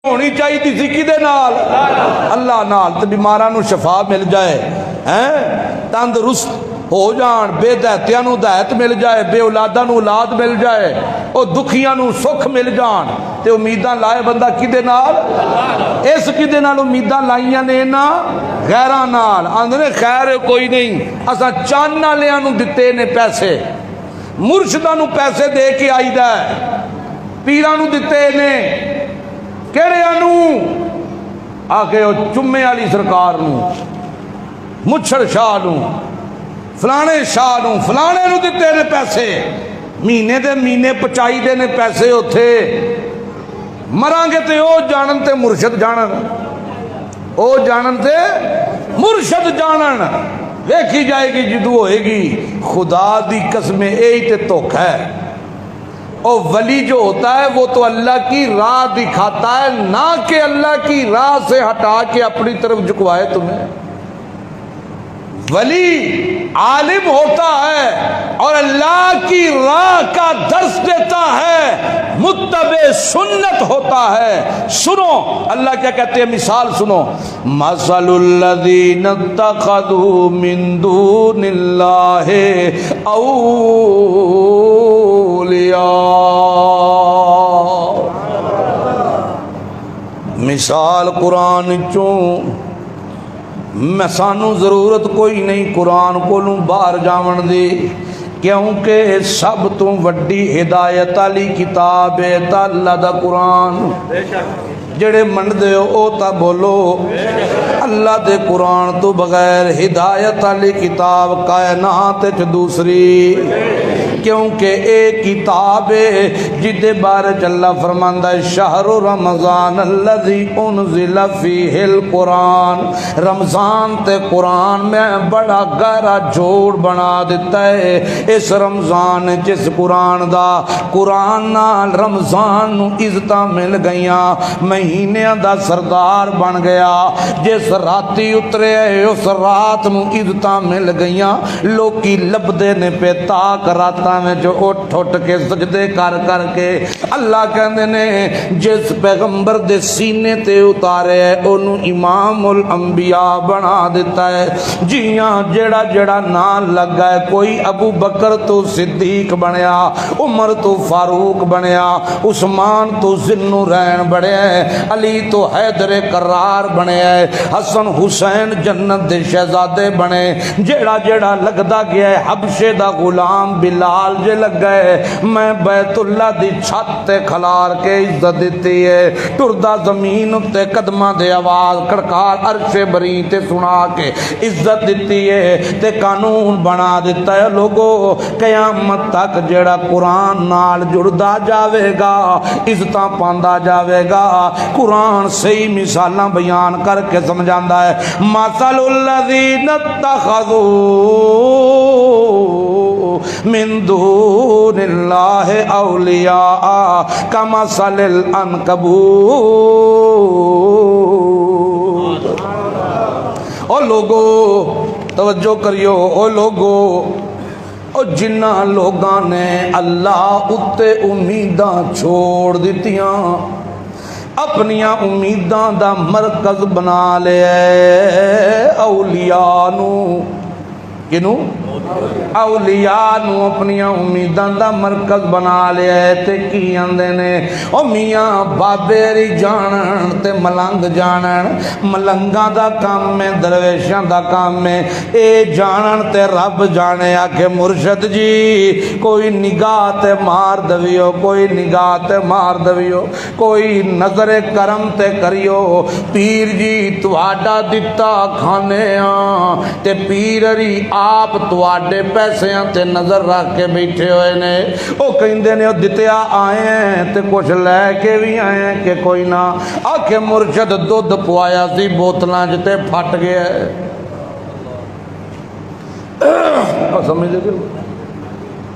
होनी चाहिए सी किदे नाल? अल्लाह नाल। तो बीमारां नूं शफा मिल जाए, हैं तंदुरुस्त हो जान, बेदहतियां नूं दहत मिल जाए, बे औलादां नूं औलाद मिल जाए, और दुखियां नूं सुख मिल जान। ते उम्मीदां लाए बंदा किदे नाल? इस किदे नाल उम्मीदां लाइयां ने ना गैरां नाल। आंदे ने खैर कोई नहीं, असां चन्न वालियां नूं दित्ते ने पैसे, मुर्शदां नूं पैसे दे के आईदा, पीरां नूं दित्ते ने किहड़ियां नूं? आके चुम्मे वाली सरकार नूं, मुच्छड़ शाह नूं, फलाने शाह नूं, फलाने नूं दित्ते ने पैसे। महीने दे महीने पचाई दे ने पैसे उत्थे। मरांगे ते ओ जानन ते मुर्शद जानन, ओ जानन ते मुर्शद जानन। वेखी जाएगी जिदू होएगी। खुदा दी कसमें यही ते धोखा है। और वली जो होता है वो तो अल्लाह की राह दिखाता है, ना कि अल्लाह की राह से हटा के अपनी तरफ झुकवाए तुम्हें। वली आलिम होता है और अल्लाह की राह का दर्स देता है, मुत्तबे सुन्नत होता है। सुनो अल्लाह क्या कहते हैं, मिसाल सुनो। मसलुल्लज़ीना इत्तख़ज़ू मिन दूनिल्लाहि औलिया। मिसाल कुरान चों मैं सानू जरूरत कोई नहीं कुरान कोलों बाहर जावन दी, क्योंकि सब तो वड्डी हिदायत वाली किताब है अल्लाह दा कुरान। जेड़े मनदे हो ओ ता बोलो अल्लाह दे कुरान तो बगैर हिदायत वाली किताब कायनात च दूसरी, क्योंकि एक किताब है जिदे बारे अल्लाह फरमांदा है शहरु रमज़ान अल्लज़ी उनज़िला फ़ीहिल कुरान। रमज़ान ते कुरान में बड़ा गहरा जोड़ बना दिता है। इस रमज़ान जिस कुरान दा, कुरान नाल रमज़ान नूं इज़्ज़तां मिल गईयां, महीनियां दा सरदार बन गया। जिस राती उतरे उस रात नूं इज़्ज़तां मिल गईयां। लोकी लभदे ने पे ताक रातां में जो उठ उठ के सजदे कर करके। अल्लाह कहंदे ने जिस पैगंबर दे सीने ते उतारे ओनू इमामुल अंबिया बना दिता है। जियां जेड़ा जेड़ा नाम लगा है, कोई अबू बकर तो सिद्दीक बनया, उमर तो फारूक बनया, उस्मान तो ज़िन्नुरैन बनया, अली तो हैदर करार बनया, हसन हुसैन जन्नत दे शहजादे बने। जेड़ा जेड़ा लगदा गया है, हबशे दा गुलाम बिलाल जे लग गए, मैं बैतुल्ला दी छत ते खलार के इज्जत दिती है। टुरदा जमीन उत्ते कदमां दे आवाज खड़कार अरशे बरी ते सुना के इज्जत दिती है ते कानून बना दिता है। लोगो कयामत तक जेड़ा कुरान नाल जुड़दा जावेगा, इज्जतां पांदा जावेगा। कुरान सही मिसालां बयान करके समझांदा है। मसलुल्लज़ीना इत्तख़ज़ू मिन दूनिल्लाहि औलिया कमसलिल अनकबूत। ओ लोगो तवज्जो करियो, ओ लोगो ओ जिन्ना लोगां ने अल्लाह उत्ते उम्मीदां छोड़ दित्तियां, अपनियां उम्मीदां दा मरकज बना लिया औलिया नू। किनू? औलिया नू अपनियां उम्मीदां दा मरकज बना लिया है। ते की आंदे ने ओ मियां बाबेरी जानन ते मलंग जानन। मलंगां दा काम है, दरवेशां दा काम है। ए जानन ते रब जाने। आके मुर्शद जी कोई निगाह ते मार दवियो, कोई निगाह ते मार दवियो, कोई नजरे करम ते करियो। पीर जी तुहाडा दिता खाने आ ते पीररी आप तुहाडे पैसिਆਂ ते नजर रख के बैठे हुए ने। वो कहते ने दित्या आए हैं ते कुछ लैके भी आए हैं कि कोई ना। आखे मुर्शद दुध पवाया सी बोतलों च ते फट गया। समझ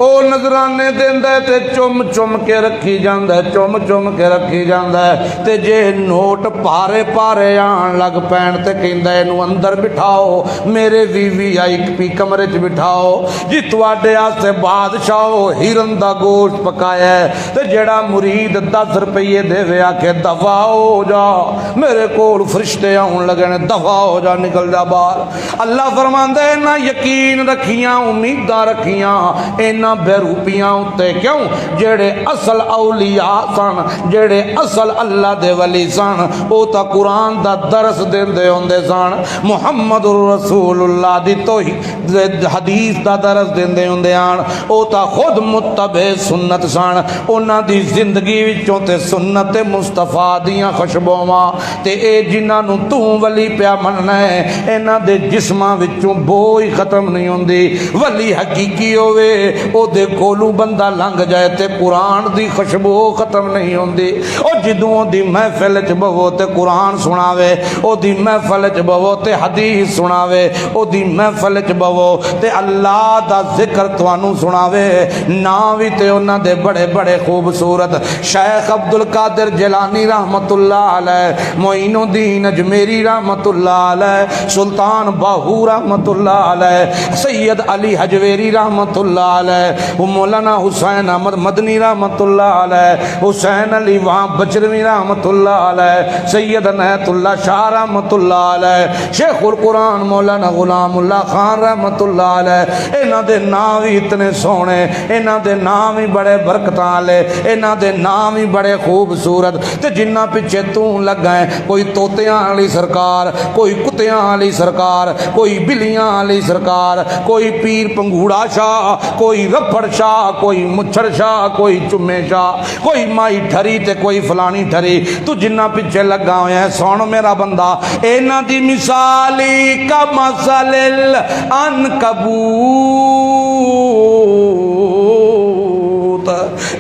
ओ नजराने देंदा ते चुम चुम के रखी जांदा है, चुम चुम के रखी जांदा है। ते जे नोट भारे भारे आन लग पैण ते कहंदा इनू अंदर बिठाओ, मेरे VVIP कमरे च बिठाओ जी, तुहाडे वास्ते बादशाह हिरन दा गोश्त पकाया है। ते जेड़ा मुरीद 10 रुपये देवे आखे दफा हो जा, मेरे कोल फरिश्ते आउण लगे ने, दफा हो जा, निकल जा बाहर। अल्लाह फरमांदा है ना यकीन रखियां, उम्मीदां रखियां इन्हां बेरूपियां उत्ते, क्यों जेड़े असल औलिया सन, जेड़े असल अल्लाह दे वली सन, वो तां कुरान दा दरस देंदे होंदे सन, मुहम्मदुर रसूलुल्लाह दी तौहीद हदीस दा दरस देंदे होंदे आन। वो तां खुद मुत्तबे सुन्नत सन, उन्हां दी जिंदगी विचों ते सुन्नत मुस्तफा दियां खुशबूआं ते ए जिन्हां नूं तू वली पिया मनना है, इन्हां दे जिस्मां विचों बो ही खत्म नहीं होंदी। वली हकीकी होवे ओदे कोलू बंदा लंघ जाए ते कुरान दी खुशबू खत्म नहीं होंदी। ओ जिदों दी महफिल च बवो ते कुरान सुनावे, ओदी महफिल च बवो ते हदीस सुनावे, ओदी महफिल च बवो ते अल्लाह दा जिक्र तुहानू सुनावे। नाम भी ते उन्हां दे बड़े बड़े खूबसूरत, शेख अब्दुल कादिर जिलानी रहमतुल्लाह अलैह, मोइनुद्दीन अजमेरी रहमतुल्लाह अलैह, सुल्तान बाहू रहमतुल्लाह अलैह, सैयद अली हजवेरी रहमतुल्लाह अलैह, मौलाना हुसैन अहमद मदनी रहमतुल्लाह अलैह, हुसैन अली वहाँ बचरवी रहमतुल्लाह अलैह, सैयद अनयतुल्लाह शाह रहमतुल्लाह अलैह, शेखुल कुरान मौलाना गुलामुल्लाह खान रहमतुल्लाह अलैह। इन्हां दे नाम भी इतने सोहने, इन्हां दे नाम ही बड़े बरकतां वाले, इन्हां दे नाम ही बड़े खूबसूरत। ते जिन्ना पिछे तू लगा है, कोई तोतियां वाली सरकार, कोई कुत्तियां वाली सरकार, कोई बिल्लियां वाली सरकार, कोई पीर पंगूड़ा शाह, कोई रफड़ शाह, कोई मुच्छर शाह, कोई चुम्मे शाह, कोई माई ठरी ते कोई फलानी ठरी। तू जिन्ना पिछे लगा होया है, सुन मेरा बंदा, इन्हां दी मिसाली का मसलिल अनकबूत,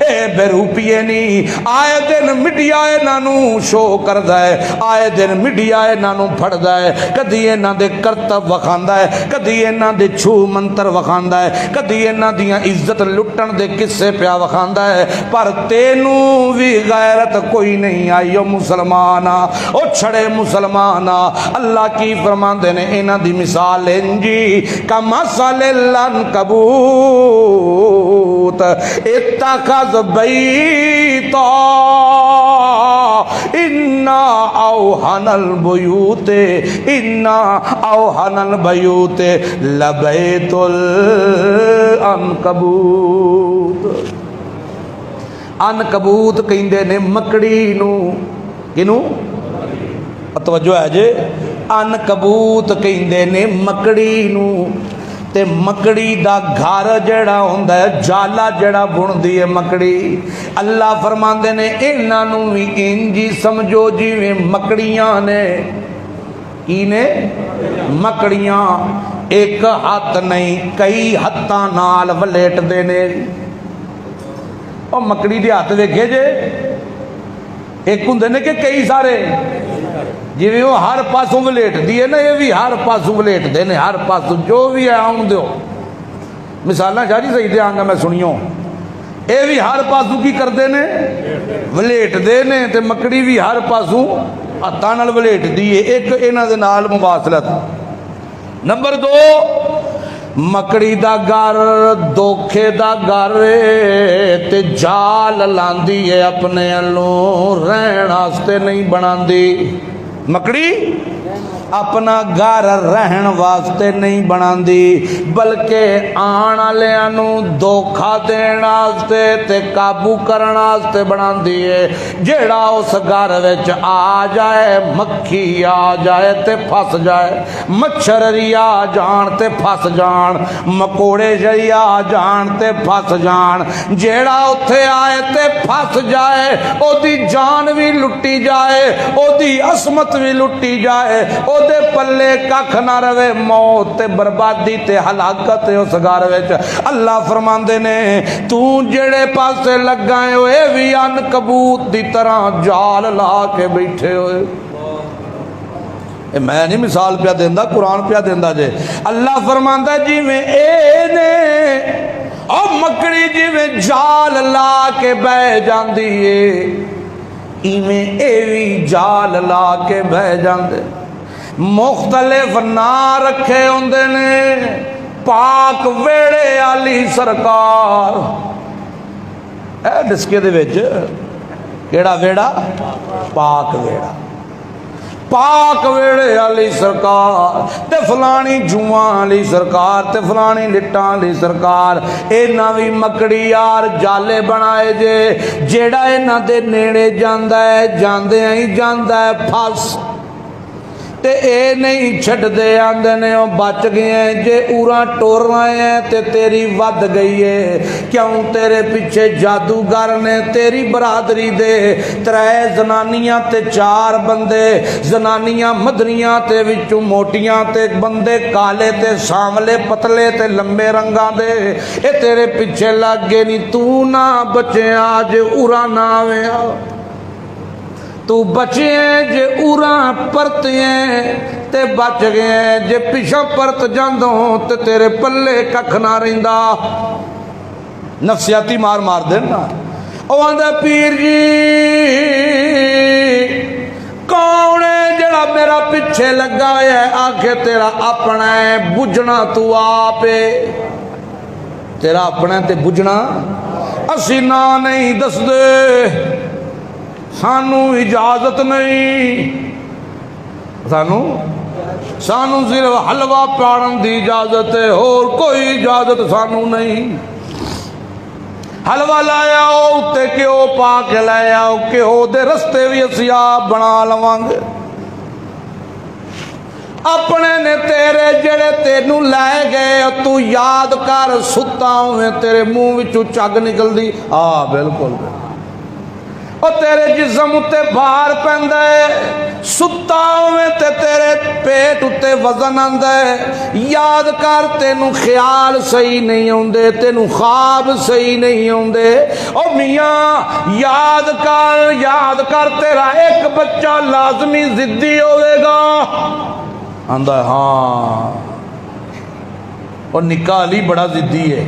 ए बेरूपिए नहीं, आए दिन मीडिया इन्हों शो करता है, आए दिन मीडिया इन्हों फड़दा है, कदी इन्हां दे करतब वखांदा है, कदी इन्हां दे छू मंत्र वखांदा है, कदी इन्हां दियां इज्जत लुटण दे किस्से पिया वखांदा है। पर तेनू भी गैरत कोई नहीं आई ओ मुसलमाना, ओ छड़े मुसलमाना। अल्लाह की फरमांदे ने इन्हां दी मिसाल इंजी कमसलिल अनकबूत इत्तखज़ बैता इन्ना औहनल बुयूते, इन्ना औहनल बुयूते लबैतुल अनकबूत। अनकबूत कहंदे ने मकड़ी नू, किनू तवज्जो है जे, अनकबूत कहंदे ने मकड़ी नू। ते मकड़ी दा घर जड़ा हुंदा है, जाला जड़ा बुनदी है मकड़ी, अल्लाह फरमांदे ने इन्हां नू भी इंजी समझो जिवें मकड़ियां ने। की ने? मकड़ियां एक हथ नहीं कई हत्थां नाल वलेटदे ने। और मकड़ी दे हथ वेखे जे, एक हुंदे ने कि कई सारे, जिवें वो हर पासों वलेटदी है ना, ये भी हर पासों वलेटते हैं, हर पासों जो भी है आउण दो। मिसालां शाह जी सही देंगा मैं सुनियो, ये भी हर पासों की करते ने, वलेटते ने, ते मकड़ी भी हर पासों हत्थां नाल वलेटदी है। एक इन्हां दे नाल मुवासलत। नंबर 2, मकड़ी दा घर धोखे दा घर ते जाल लांदी है, अपने अल्लों रहण वास्ते नहीं बनांदी। मकड़ी अपना घर रहन वास्ते नहीं बनांदी, बल्कि आण वालियां नूं धोखा देण वास्ते ते काबू करन वास्ते बनांदी है। जेड़ा उस घर विच आ जाए, मक्खी आ जाए ते फस जाए, मच्छर आ जाण ते फस जाण, मकोड़े जई आ जाण ते फस जाण, जेड़ा उत्थे आए ते फस जाए, ओदी जान भी लुटी जाए, ओदी असमत भी लुटी जाए, ओदे पल्ले कख ना रवे, मौत ते बर्बादी ते हलाकत उस घर विच। अल्लाह फरमांदे ने तू जेड़े पासे लगा है, ओए भी अनकबूत दी तरह जाल ला के बैठे होए। मैं नहीं मिसाल पिया देंदा, कुरान पिया देंदा जे। अल्लाह फरमांदा जिवें ए ने और मकड़ी जिवें जाल ला के बह जाती है इवें ये भी जाल ला के बह जाते। मुख्तलिफ ना रखे होंदे ने पाक वेड़े आली सरकार। ए डिस्के दे विच केड़ा वेड़ा? पाक वेड़ा। पाक वेड़े वाली सरकार ते फलानी जुआं वाली सरकार ते फलानी लिट्टां वाली सरकार। इन्हां भी मकड़ी यार जाले बनाए जे जेड़ा इन्हां दे नेड़े जांदा है जांदियां ही जांदा है फस ते ए नहीं छड्डदे। आंदे ने ओ बच गए जे उरा टुर रहे हैं ते तेरी वध गई है। क्यों? तेरे पिछे जादूगर ने तेरी बरादरी दे 3 जनानियां ते 4 बंदे। जनानियां मदनियां ते विचों मोटियां ते बंदे काले ते सांवले पतले ते लंबे रंगां दे। ए तेरे पिछे लग गए नी तू ना बचिया जे उरा ना आवेआ। तू बचे जे उरा परतिए ते बच गए जे पिछा परत जांदो ते तेरे पल्ले कख ना रहिंदा। नफसियाती मार मार देना। ओ आंदा पीर जी कौन है जड़ा मेरा पिछे लगा है? आखे तेरा अपना है बुझना तू आप है। तेरा अपना ते बुझना असी ना नहीं दसदे। सानू इजाजत नहीं। सानू सिर्फ हलवा पाड़न की इजाजत है और कोई इजाजत सानू नहीं। हलवा लाया उत्ते घ्यो पा के लाया घ्यो दे रस्ते भी असी आप बना लवांगे। अपने ने तेरे जेड़े तेनू लै गए तू याद कर सुता होवे तेरे मुंह विचों झग निकलदी। बिल्कुल और तेरे जिस्म उत्ते भार पैंदा है। सुता होवे ते तेरे पेट उत्ते वजन आंदा है। याद कर तेनू ख्याल सही नहीं आउंदे तेनू ख्वाब सही नहीं आउंदे। ओ मियां याद कर तेरा एक बच्चा लाजमी जिद्दी होवेगा। आंदा हाँ और निक्का अली बड़ा जिद्दी है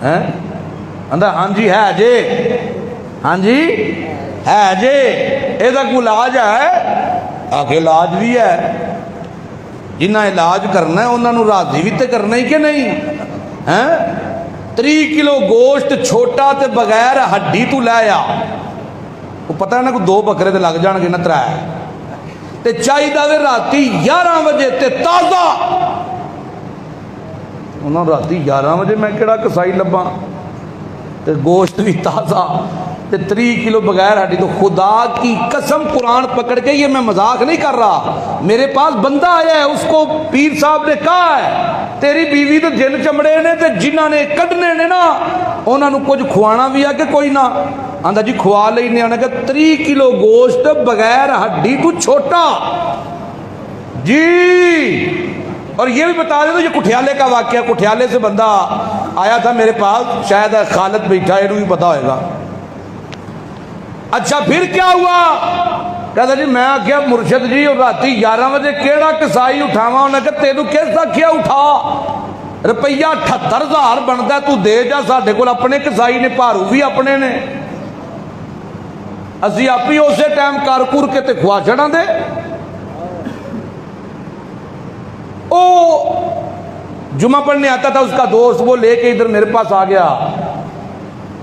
हैं? आंदा हाँ जी है जे हाँ जी है जे ਇਹਦਾ कोई इलाज है? आके इलाज भी है। जिन्हें इलाज करना है उन्होंने राजी भी तो करना ही कि नहीं है? 3 किलो गोश्त छोटा तो बगैर हड्डी तू लै आ। वो पता है ना कोई 2 बकरे तो लग जाएंगे ना 3 ते चाहिए वे राती 11 बजे ते ताज़ा। उन्होंने राती 11 बजे मैं केड़ा कसाई लब्बा ते गोश्त भी ताज़ा ते 3 किलो बगैर हड्डी। तो खुदा की कसम कुरान पकड़ के, ये मैं मजाक नहीं कर रहा, मेरे पास बंदा आया है, उसको पीर साहब ने कहा है तेरी बीवी तो जिन चमड़े ने ते जिन्हों ने कढ़ने ने ना उन्होंने कुछ खुआना भी है कि कोई ना। आंदा जी खुआ लेने। उन्हें कहा 3 किलो गोश्त बगैर हड्डी तू छोटा जी। और ये भी बता दे तो ये कुठियाले का वाकया, कुठियाले से बंदा आया था मेरे पास, शायद खालिद बैठा है, इन्हें भी पता होगा। अच्छा फिर क्या हुआ? कहता जी मैं आख्या मुर्शद जी और राती 11 बजे केड़ा कसाई उठावा? उन्हें कहा तेनू किस आख्या उठा? रुपया 78,000 बनता तू दे जा, साडे कोल अपने कसाई ने, भारू भी अपने ने, असी आप ही उस टाइम कर कुर के ते खुआ छड़ा दे। ओ जुमा पढ़ने आता था उसका दोस्त, वो लेके इधर मेरे पास आ गया।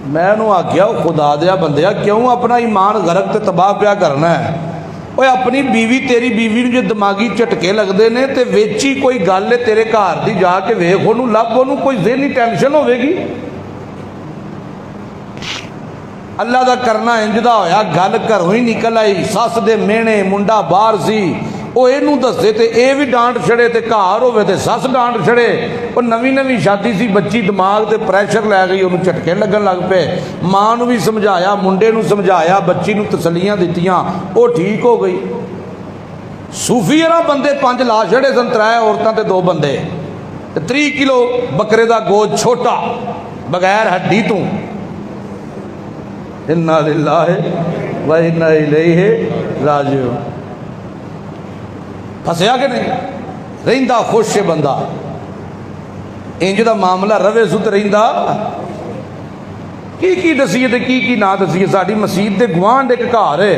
मैं उन्होंने आख्या खुदा दिया बंदिया क्यों अपना ईमान गरक ते तबाह पिया करना है? ओए अपनी बीवी, तेरी बीवी जो दिमागी झटके लगते हैं तो वेची कोई गल है तेरे घर की, जाके वेख ओनू लभ, ओनू कोई ज़हनी टेंशन होगी। अल्लाह का करना इंजदा होया, गल घरों ही निकल आई, सस दे मेहने, मुंडा बाहर सी, वो इनू दसे तो यह भी डांट छड़े, तो घर होवे तो सस डांट छड़े। वो नवी नवी शादी सी, बच्ची दिमाग से प्रैशर लै गई, उन्होंने झटके लगन लग पे। मां नू भी समझाया, मुंडे नू समझाया, बच्ची नू तसलियां दित्तियां, वो ठीक हो गई। सूफी ना बंदे 5 ला छड़े सन, 3 औरतां ते 2 बंदे, 3 किलो बकरे का गोश्त छोटा बगैर हड्डी तू। इन्ना लिल्लाहि व इन्ना इलैहि राजिऊन। फसया कि नहीं? रहिंदा खुश है बंदा। इंज दा मामला रवे सुत रहिंदा की दसीए ते की ना दसीए। साडी मसीत दे गुआंढ एक घर है,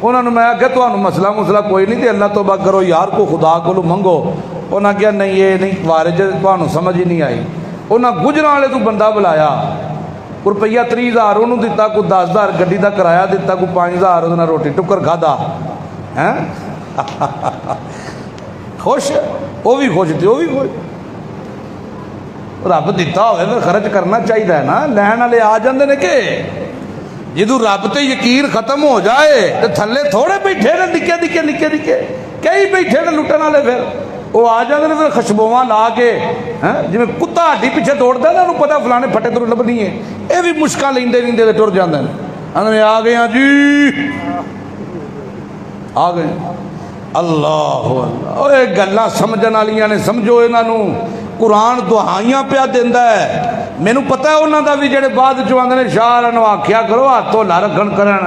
उन्होंने मैं आख्या तुहानू मसला मुसला कोई नहीं, तो अल्लाह तौबा करो यार, को खुदा को मंगो। उन्हें क्या नहीं ये नहीं वारिज, तुहानू समझ ही नहीं आई। उन्हें गुजरां वाले तू बंदा बुलाया, रुपया 30,000 उन्होंने दिता, कोई 10,000 गड्डी का किराया दिता, कोई 5,000 उन्हें रोटी टुक्कर खादा है। खुश, वो भी खुश थे, वो भी खुश। रब दिता हो फिर खर्च करना चाहिए है ना। लैन वाले आ जाते ने कि जो रब ते यकीन खत्म हो जाए तो थले थोड़े बैठे ने, निके निके निके निके कई बैठे ने लुटन वाले, फिर वो आ जाते हैं, फिर खुशबुआ ला के जिवें कुत्ता हाडी पीछे दौड़ता है ना, उन्होंने पता फलाने फटे तो लभनी है, ये भी मुश्किल लेंदे लेंदे टुर जाते हैं। आ गए हैं जी, आ गए। अल्लाह अल्लाह, गल्लां समझण वालियां ने, समझो इन्हों। कुरान दुआइयां पिया देंदा है। मैनू पता है उन्हों का भी जेडे बाद चो आंदे ने शाह नूं आख्या करो हाथ धोला रखन करन,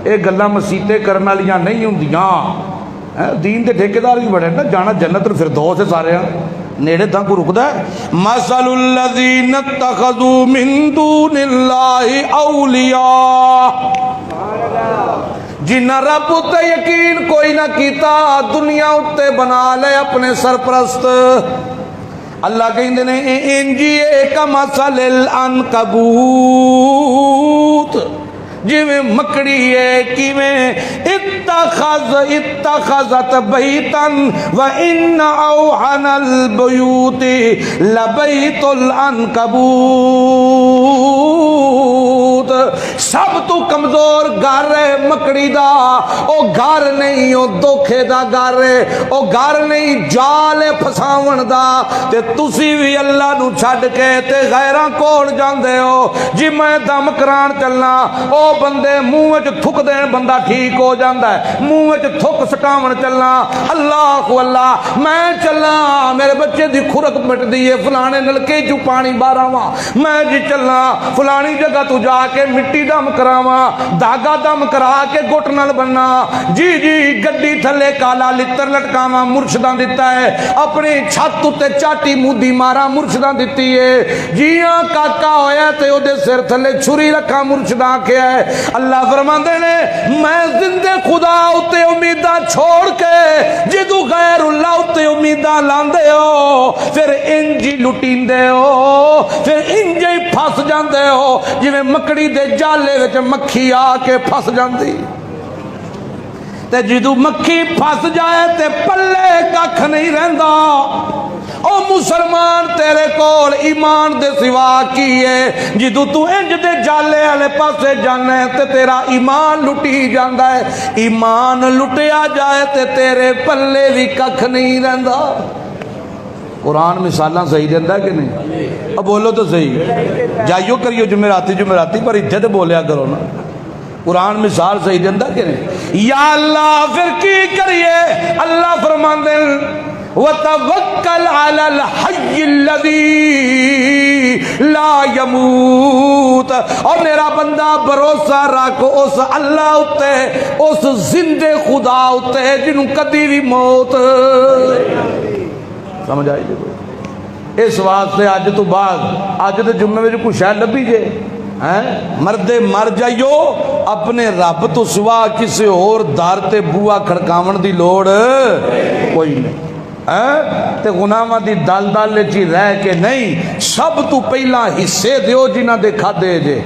ये गल्लां मसीते करन वालियां नहीं हुंदियां। दीन के ठेकेदार भी बड़े ना, जाना जन्नत फिरदौस है सारे नेड़े तक रुकदा है। मसलुल्लज़ीना इत्तखज़ू मिन दूनिल्लाहि औलिया, जिन्ना रब उत्ते यकीन कोई ना कीता, दुनिया उत्ते बना ले अपने सरप्रस्त। अल्लाह कहते ने इंजिए कमसलिल अनकबूत, जिवें मकड़ी है, किवें इत्तखज़त बैतन व इन्न औहनल बुयूति लबैतुल अनकबूत। सब तो कमजोर घर है मकड़ी दा, ओ घर नहीं, ओ धोखे दा घर है, ओ घर नहीं जाल है फसावन दा। ते तुसी भी अल्लाह नू छड्ड के ते गैरां कोल जांदे हो। जी मैं दम करान चलना, ओ बंदे मुंह च थुक देन बंदा ठीक हो जाता है, मुंह च थुक सटावन चलना, अल्लाह अल्लाह मैं चलना, मेरे बच्चे की खुरक मिटदी है, फलाने नलके चू पानी बारावा, मैं जी चलना फलानी जगह तू जाके मिट्टी दम करावा, धागा दम करा के गुट नाल बनना, जी जी गड्डी थले काला लित्र लटकावा, मुर्शदा दिता है, अपनी छत उत्ते चाटी मुदी मारा, मुर्शदा दिती है। जियां काका होया ते ओदे सिर थले छुरी रखा, मुर्शदा आख्या है। अल्लाह फरमांदे ने मैं जिंदे खुदा उत्ते उम्मीदां छोड़ के जिदू गैरुल्लाह उत्ते उम्मीदां लांदे हो, फिर इंज ही लुटींदे हो, फिर इंज ही फस जांदे हो जिवें मकड़ी दे जाले विच मक्खी आके फस जांदी। ते जिदू मक्खी फस जाए ते पल्ले कख नहीं रहिंदा। ओ मुसलमान तेरे कोल ईमान दे सिवा की है? जिदू तू इंज दे जाले वाले पासे जाना है ते तेरा ईमान लुटी जाता है। ईमान लुटिया जाए ते तेरे पल्ले भी कख नहीं रहिंदा। कुरान मिसालां सही देंदा कि नहीं? अब बोलो तो सही, जाइयो करियो जुमेराती पर इत्थे तो बोलिया करो ना। कुरान मिसाल सही देंदा कि नहीं? या अल्लाह फिर की करिए? अल्लाह फरमांदे वतवक्कल अलल हय्यिल्लज़ी ला यमूत, और मेरा बंदा भरोसा रख उस अल्लाह उत्ते, उस जिंदे खुदा उत्ते जिन्हों कदी भी मौत समझ आई देखो। इस वास्ते अज तो बाद अज के जुम्मे में कुछ शायद लभी जे हैं मरदे मर जाइयो, अपने रब तो सिवा किसी होर दर ते बूआ खड़कावन दी लोड़ कोई नहीं है। ते गुनाहां दी दल दल च रह के नहीं, सब तो पहला हिस्से दियो जिन्हां दे खादे जे।